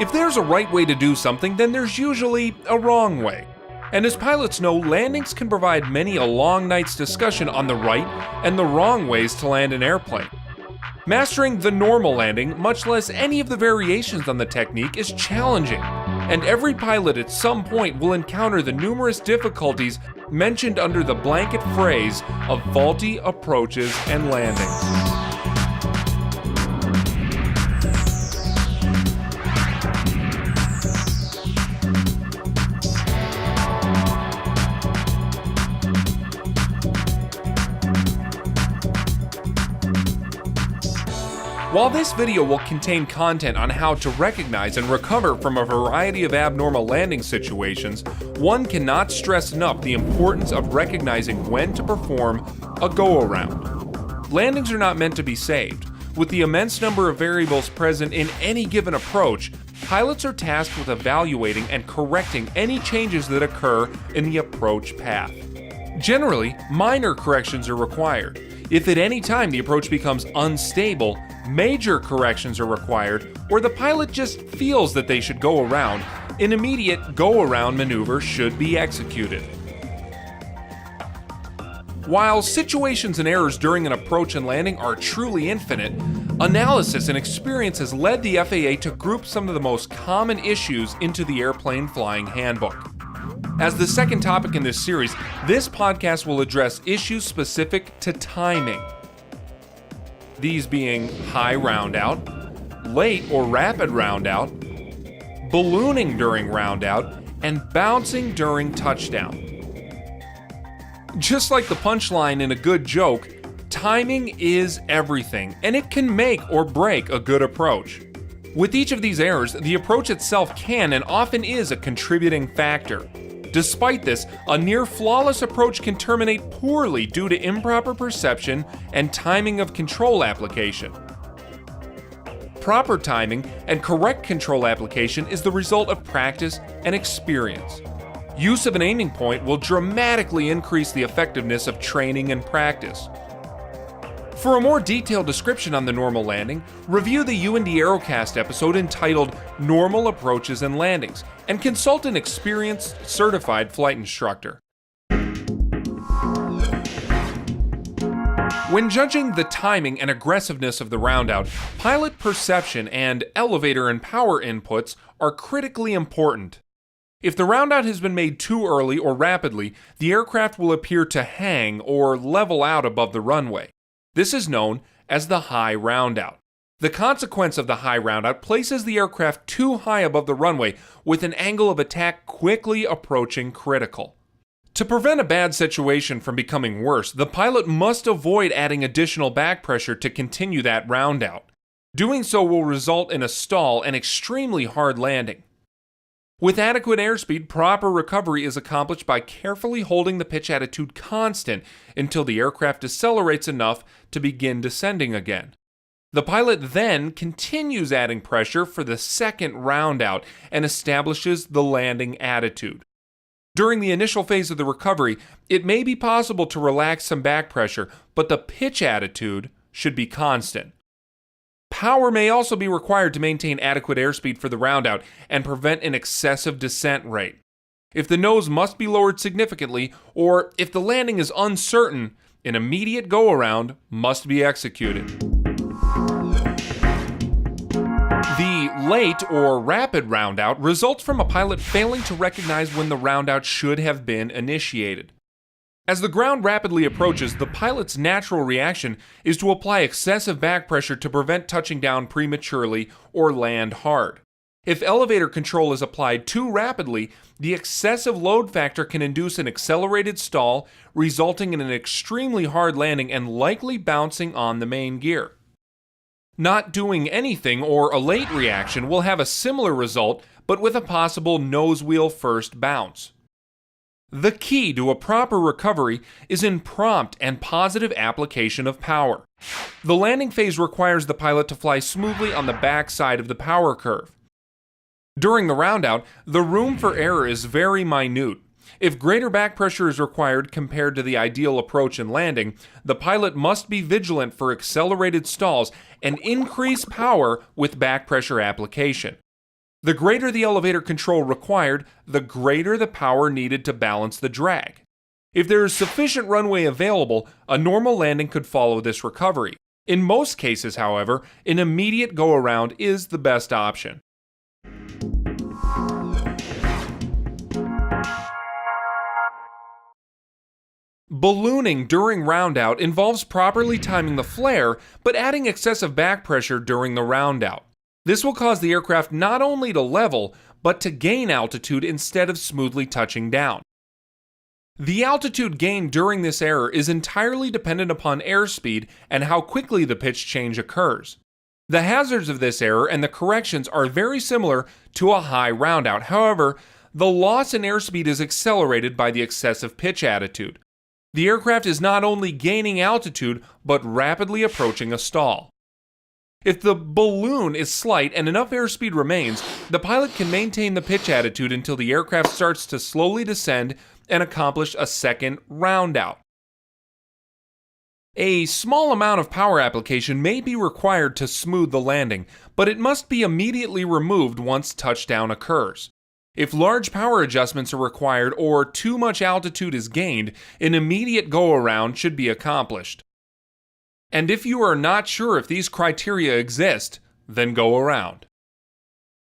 If there's a right way to do something, then there's usually a wrong way. And as pilots know, landings can provide many a long night's discussion on the right and the wrong ways to land an airplane. Mastering the normal landing, much less any of the variations on the technique, is challenging, and every pilot at some point will encounter the numerous difficulties mentioned under the blanket phrase of faulty approaches and landings. While this video will contain content on how to recognize and recover from a variety of abnormal landing situations, one cannot stress enough the importance of recognizing when to perform a go-around. Landings are not meant to be saved. With the immense number of variables present in any given approach, pilots are tasked with evaluating and correcting any changes that occur in the approach path. Generally, minor corrections are required. If at any time the approach becomes unstable, major corrections are required, or the pilot just feels that they should go around, an immediate go-around maneuver should be executed. While situations and errors during an approach and landing are truly infinite, analysis and experience has led the FAA to group some of the most common issues into the Airplane Flying Handbook. As the second topic in this series, this podcast will address issues specific to timing. These being high roundout, late or rapid roundout, ballooning during roundout, and bouncing during touchdown. Just like the punchline in a good joke, timing is everything, and it can make or break a good approach. With each of these errors, the approach itself can and often is a contributing factor. Despite this, a near-flawless approach can terminate poorly due to improper perception and timing of control application. Proper timing and correct control application is the result of practice and experience. Use of an aiming point will dramatically increase the effectiveness of training and practice. For a more detailed description on the normal landing, review the UND Aerocast episode entitled Normal Approaches and Landings, and consult an experienced, certified flight instructor. When judging the timing and aggressiveness of the roundout, pilot perception and elevator and power inputs are critically important. If the roundout has been made too early or rapidly, the aircraft will appear to hang or level out above the runway. This is known as the high roundout. The consequence of the high roundout places the aircraft too high above the runway, with an angle of attack quickly approaching critical. To prevent a bad situation from becoming worse, the pilot must avoid adding additional back pressure to continue that roundout. Doing so will result in a stall and extremely hard landing. With adequate airspeed, proper recovery is accomplished by carefully holding the pitch attitude constant until the aircraft decelerates enough to begin descending again. The pilot then continues adding pressure for the second roundout and establishes the landing attitude. During the initial phase of the recovery, it may be possible to relax some back pressure, but the pitch attitude should be constant. Power may also be required to maintain adequate airspeed for the roundout and prevent an excessive descent rate. If the nose must be lowered significantly, or if the landing is uncertain, an immediate go-around must be executed. The late or rapid roundout results from a pilot failing to recognize when the roundout should have been initiated. As the ground rapidly approaches, the pilot's natural reaction is to apply excessive back pressure to prevent touching down prematurely or land hard. If elevator control is applied too rapidly, the excessive load factor can induce an accelerated stall, resulting in an extremely hard landing and likely bouncing on the main gear. Not doing anything or a late reaction will have a similar result, but with a possible nose wheel first bounce. The key to a proper recovery is in prompt and positive application of power. The landing phase requires the pilot to fly smoothly on the back side of the power curve. During the roundout, the room for error is very minute. If greater back pressure is required compared to the ideal approach and landing, the pilot must be vigilant for accelerated stalls and increase power with back pressure application. The greater the elevator control required, the greater the power needed to balance the drag. If there is sufficient runway available, a normal landing could follow this recovery. In most cases, however, an immediate go-around is the best option. Ballooning during roundout involves properly timing the flare, but adding excessive back pressure during the roundout. This will cause the aircraft not only to level, but to gain altitude instead of smoothly touching down. The altitude gain during this error is entirely dependent upon airspeed and how quickly the pitch change occurs. The hazards of this error and the corrections are very similar to a high roundout. However, the loss in airspeed is accelerated by the excessive pitch attitude. The aircraft is not only gaining altitude, but rapidly approaching a stall. If the balloon is slight and enough airspeed remains, the pilot can maintain the pitch attitude until the aircraft starts to slowly descend and accomplish a second roundout. A small amount of power application may be required to smooth the landing, but it must be immediately removed once touchdown occurs. If large power adjustments are required or too much altitude is gained, an immediate go-around should be accomplished. And if you are not sure if these criteria exist, then go around.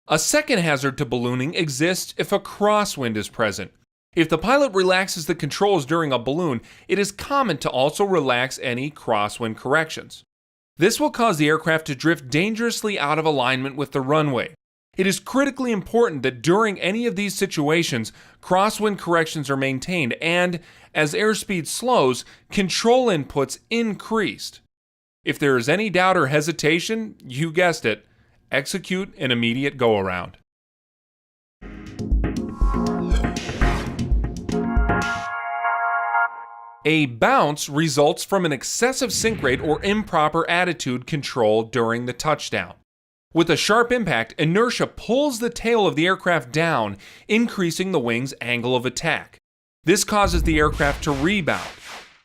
A second hazard to ballooning exists if a crosswind is present. If the pilot relaxes the controls during a balloon, it is common to also relax any crosswind corrections. This will cause the aircraft to drift dangerously out of alignment with the runway. It is critically important that during any of these situations, crosswind corrections are maintained and, as airspeed slows, control inputs increased. If there is any doubt or hesitation, you guessed it, execute an immediate go-around. A bounce results from an excessive sink rate or improper attitude control during the touchdown. With a sharp impact, inertia pulls the tail of the aircraft down, increasing the wing's angle of attack. This causes the aircraft to rebound.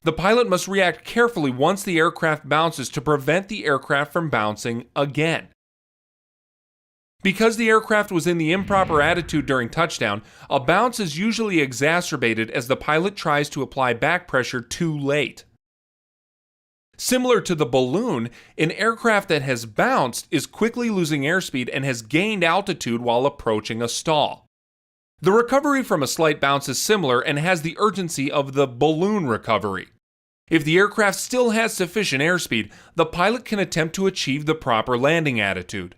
The pilot must react carefully once the aircraft bounces to prevent the aircraft from bouncing again. Because the aircraft was in the improper attitude during touchdown, a bounce is usually exacerbated as the pilot tries to apply back pressure too late. Similar to the balloon, an aircraft that has bounced is quickly losing airspeed and has gained altitude while approaching a stall. The recovery from a slight bounce is similar and has the urgency of the balloon recovery. If the aircraft still has sufficient airspeed, the pilot can attempt to achieve the proper landing attitude.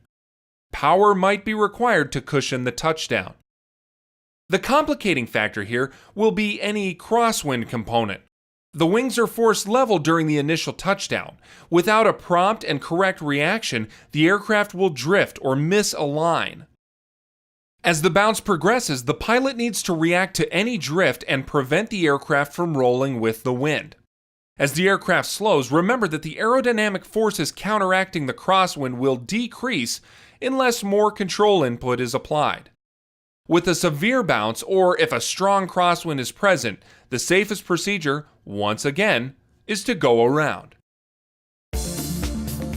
Power might be required to cushion the touchdown. The complicating factor here will be any crosswind component. The wings are forced level during the initial touchdown. Without a prompt and correct reaction, the aircraft will drift or misalign. As the bounce progresses, the pilot needs to react to any drift and prevent the aircraft from rolling with the wind. As the aircraft slows, remember that the aerodynamic forces counteracting the crosswind will decrease unless more control input is applied. With a severe bounce, or if a strong crosswind is present, the safest procedure, once again, is to go around.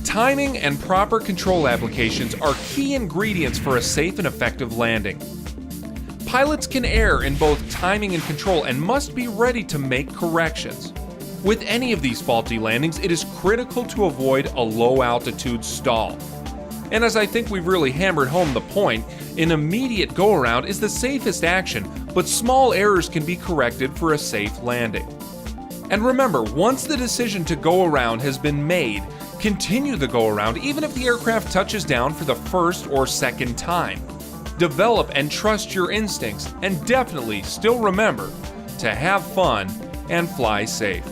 Timing and proper control applications are key ingredients for a safe and effective landing. Pilots can err in both timing and control and must be ready to make corrections. With any of these faulty landings, it is critical to avoid a low-altitude stall. And as I think we've really hammered home the point, an immediate go-around is the safest action, but small errors can be corrected for a safe landing. And remember, once the decision to go around has been made, continue the go-around even if the aircraft touches down for the first or second time. Develop and trust your instincts, and definitely still remember to have fun and fly safe.